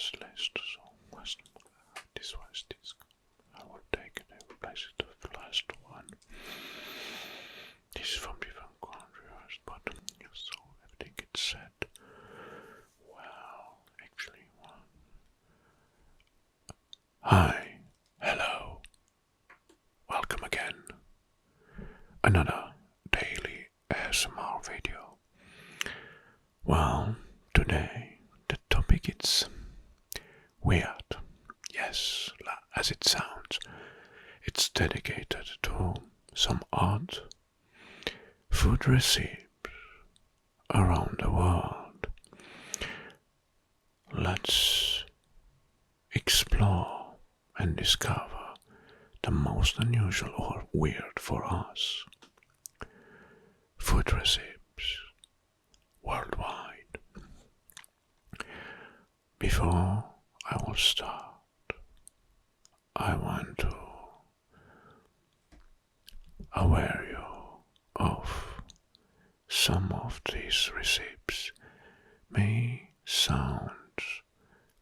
this list. So this was this. I will take it and replace it with the last one. This is from different countries, but so everything gets said. Well, actually, one. Hi, hello, welcome again. Another daily ASMR video. Well, today the topic is weird. Yes, as it sounds, it's dedicated to some odd food recipes around the world. Let's explore and discover the most unusual or weird for us food recipes worldwide. Before I will start, I want to aware you of some of these recipes may sound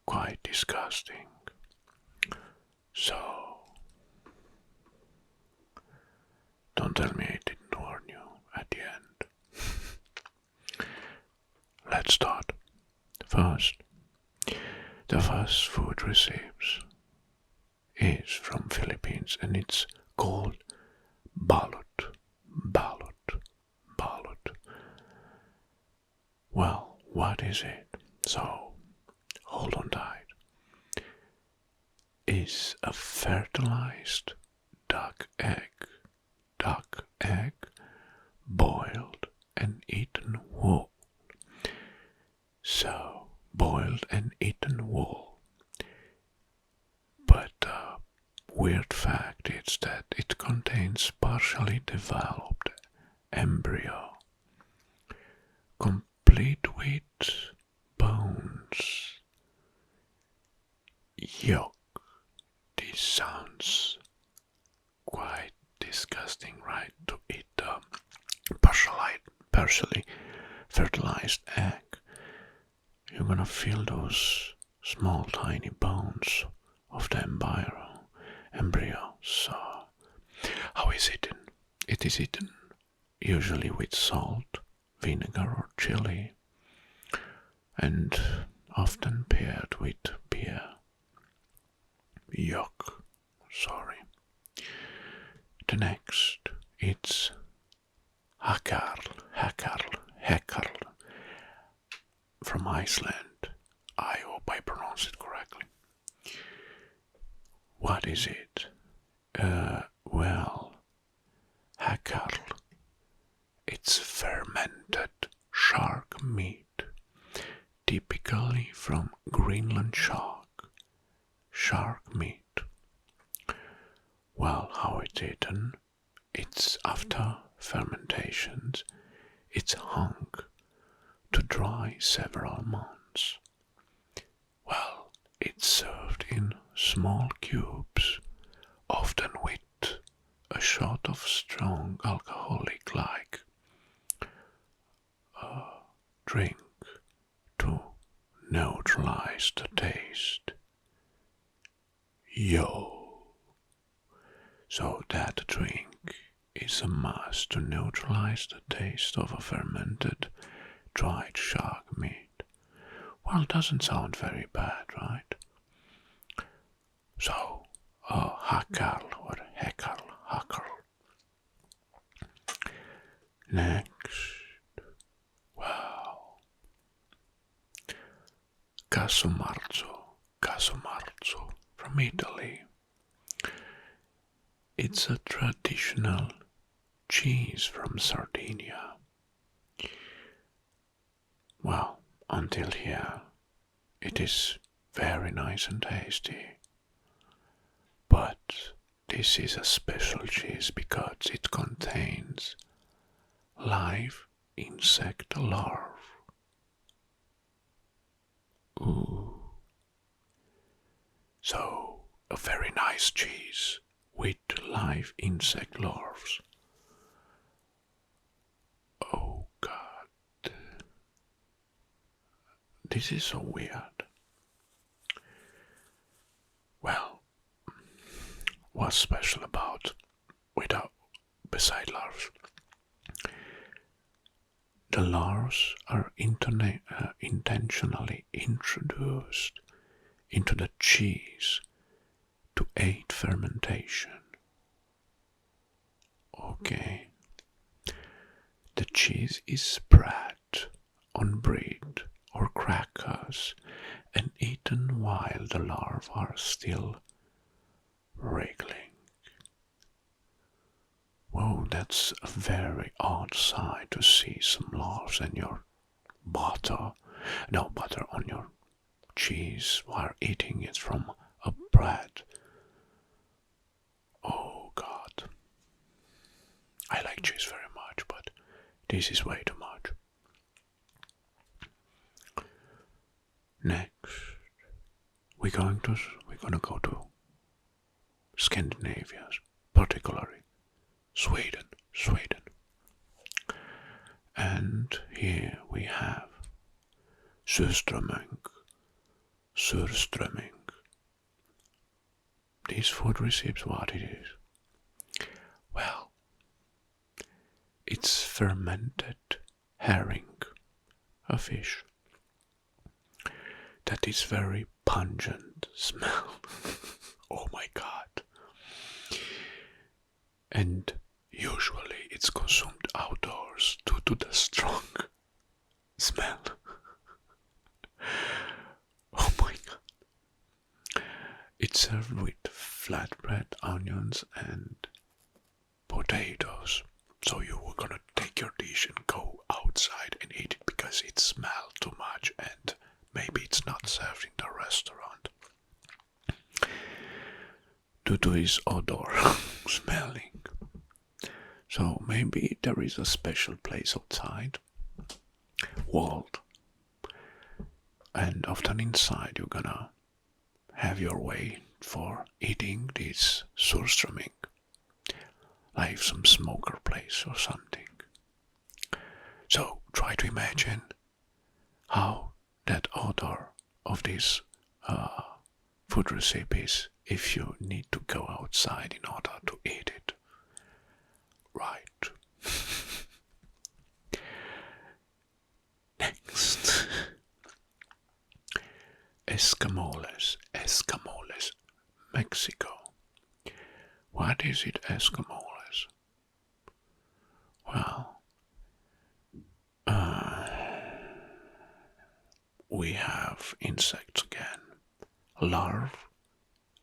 quite disgusting. So, don't tell me I didn't warn you at the end. Let's start. First, the first food recipes is from Philippines and it's called balut. Well, what is it? So, hold on tight. Is a fertilized duck egg boiled and eaten whole. So, boiled and eaten whole. But the weird fact is that it contains partially developed embryo, complete with bones. Yuck. This sounds quite disgusting, right? To eat the partially fertilized egg. You're gonna feel those small tiny bones of the embryo. So, how is it eaten? It is eaten usually with salt, vinegar or chili, and often paired with beer. Yuck, sorry. The next, it's hakarl from Iceland. I hope I pronounce it correctly. What is it? Well, hakarl, it's fermented shark meat, typically from Greenland shark meat. Well, how it's eaten? It's after fermentations, it's hung to dry several months. Well, it's served in small cubes, often with a shot of strong alcoholic like drink to neutralize the taste. So that drink is a must to neutralize the taste of a fermented dried shark meat. Well, it doesn't sound very bad, right? So, hakarl or hakarl. Next, well, casumarzo from Italy. It's a traditional cheese from Sardinia. Well, until here, it is very nice and tasty. But this is a special cheese because it contains live insect larvae. Ooh. So, a very nice cheese with live insect larvae. Oh God. This is so weird. what's special about without beside larves? The larves are intentionally introduced into the cheese to aid fermentation. Okay. The cheese is spread on bread or crackers and eaten while the larvae are still wriggling. Whoa, that's a very odd sight to see some larvae in your butter, no butter on your cheese while eating it from a bread. Oh God. I like cheese very much, but this is way too much. Next, we're gonna go to Scandinavia, particularly Sweden. And here we have surströmming. This food receives what it is. Well, it's fermented herring, a fish that is very pungent smell. Oh my God. And usually it's consumed outdoors due to the strong smell. Oh my God. It's served with flatbread, onions and potatoes. So you were gonna take your dish and go outside and eat it because it smells too much and maybe it's not served in the restaurant. Due to its odor smelling. So maybe there is a special place outside, walled, and often inside you're gonna have your way for eating this surströmming, like some smoker place or something. So try to imagine how that odor of this food recipe is if you need to go outside in order to eat it. Right. Next. Escamoles, Mexico. What is it, Escamoles? Well, we have insects again, larvae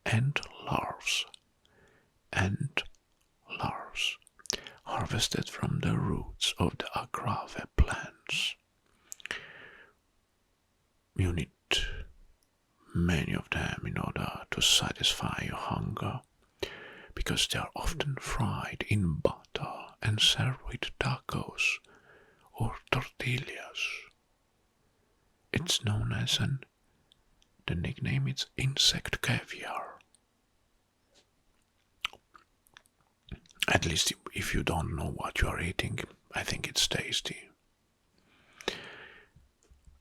and larves, harvested from the roots of the agrave plants. You need many of them in order to satisfy your hunger, because they are often fried in butter and served with tacos or tortillas. It's known as the nickname is insect caviar. At least if you don't know what you are eating, I think it's tasty.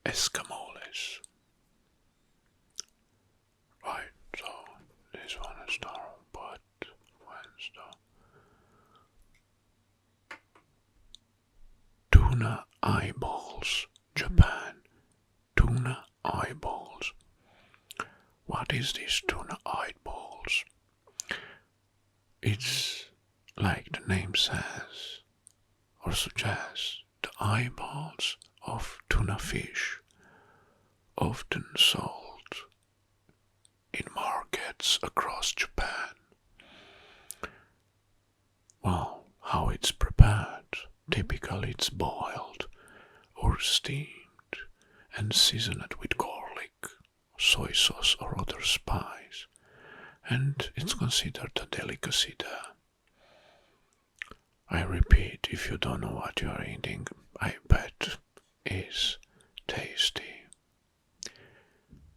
Escamoles. Right, so this one is done, but when's the tuna eyeballs, Japan. Tuna eyeballs. What is this tuna eyeballs? It's like the name says or suggests, the eyeballs of tuna fish, often sold in markets across Japan. Well, how it's prepared? Typically it's boiled or steamed and seasoned with garlic, soy sauce or other spice, and it's considered a delicacy there. I repeat, if you don't know what you are eating, I bet is tasty.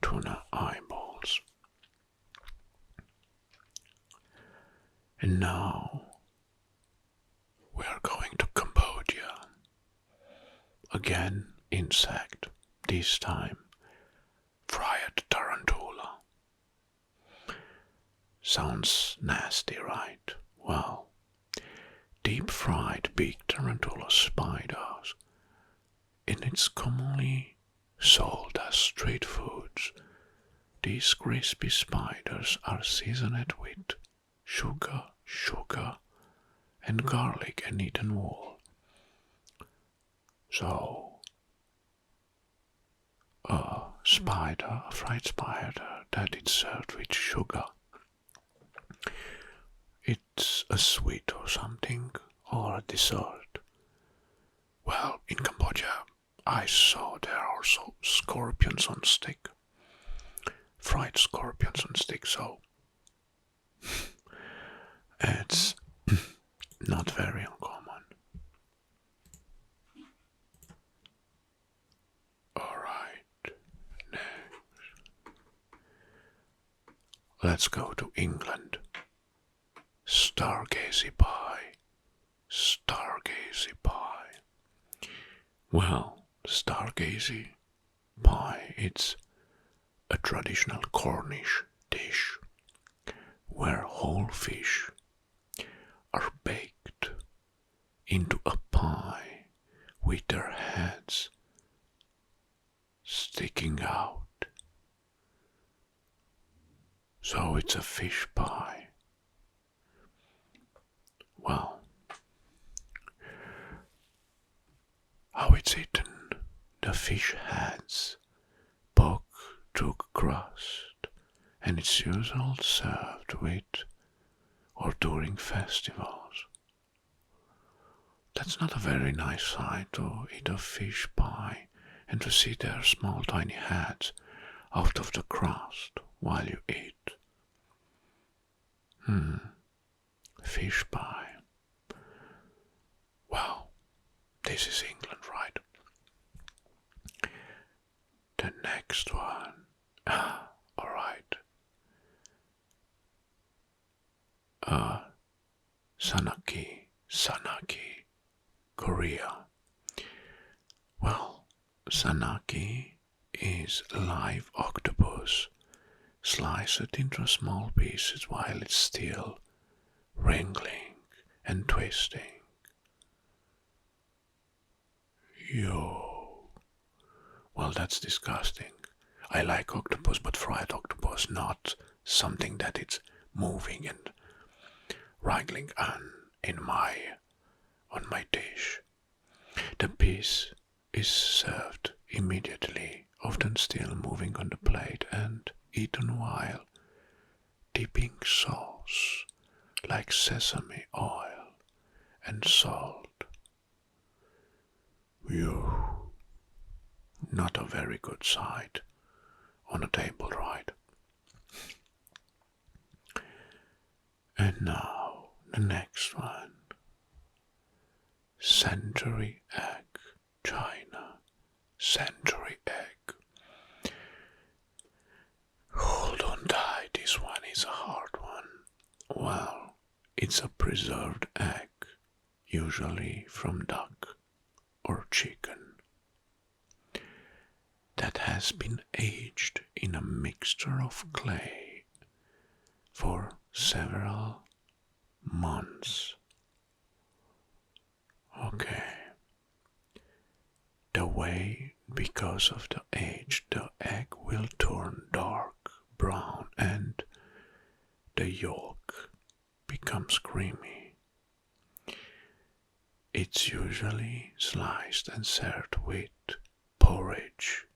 Tuna eyeballs. And now we are going to Cambodia. Again, insect, this time fried tarantula. Sounds nasty, right? Well, deep fried big tarantula spiders, and it's commonly sold as street foods. These crispy spiders are seasoned with sugar, and garlic and eaten whole. So, a fried spider that is served with sugar. It's a sweet or something, or a dessert. Well, in Cambodia, I saw there are also scorpions on stick. Fried scorpions on stick, so it's not very uncommon. Alright, let's go to England. Stargazy pie. Stargazy pie. Well, stargazy pie, it's a traditional Cornish dish where whole fish are baked into a pie with their heads sticking out. So it's a fish pie. Well, how it's eaten, the fish heads poke through crust, and it's usually served with or during festivals. That's not a very nice sight to eat a fish pie and to see their small tiny heads out of the crust while you eat. Fish pie. Well, this is England, right? The next one. Alright. Sanaki, Korea. Well, sanaki is live octopus sliced into small pieces while it's still wriggling and twisting. Yo. Well, that's disgusting. I like octopus, but fried octopus, not something that it's moving and wriggling on my dish. The piece is served immediately, often still moving on the plate and eaten while dipping sauce like sesame oil and salt. Phew. Not a very good sight on a table, right? And now the next one. Century egg, China. Century egg. Hold on tight, this one is a hard one. Well, it's a preserved egg, usually from duck or chicken, that has been aged in a mixture of clay for several months. Okay. The way, because of the age, the egg will turn dark brown and the yolk becomes creamy. It's usually sliced and served with porridge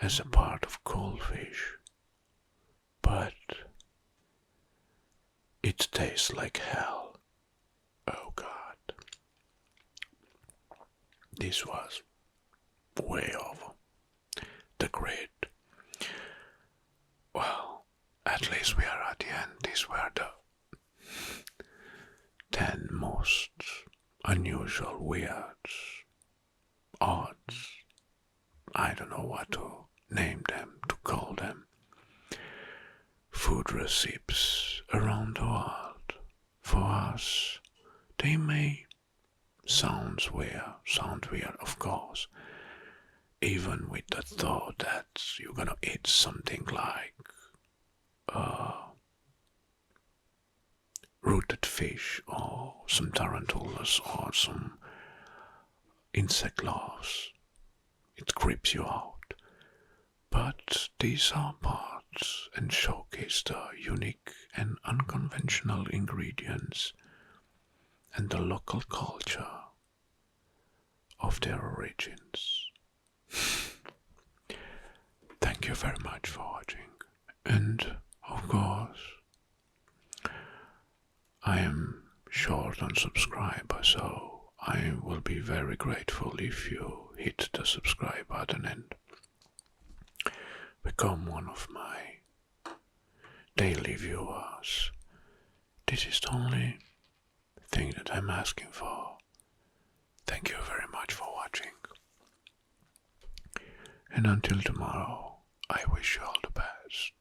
as a part of cold fish, but it tastes like hell. Oh God. This was way over the grid. Well, at least we are at the end. These were the 10 most unusual, weird, odds. I don't know what to name them, to call them. Food recipes around the world. For us, they may sound weird, of course. Even with the thought that you're gonna eat something like rooted fish or some tarantulas or some insect larvae. It creeps you out. But these are parts and showcase the unique and unconventional ingredients and the local culture of their origins. Thank you very much for watching. And of course, I am short on subscribers, so I will be very grateful if you hit the subscribe button and become one of my daily viewers. This is the only thing that I'm asking for. Thank you very much for watching. And until tomorrow, I wish you all the best.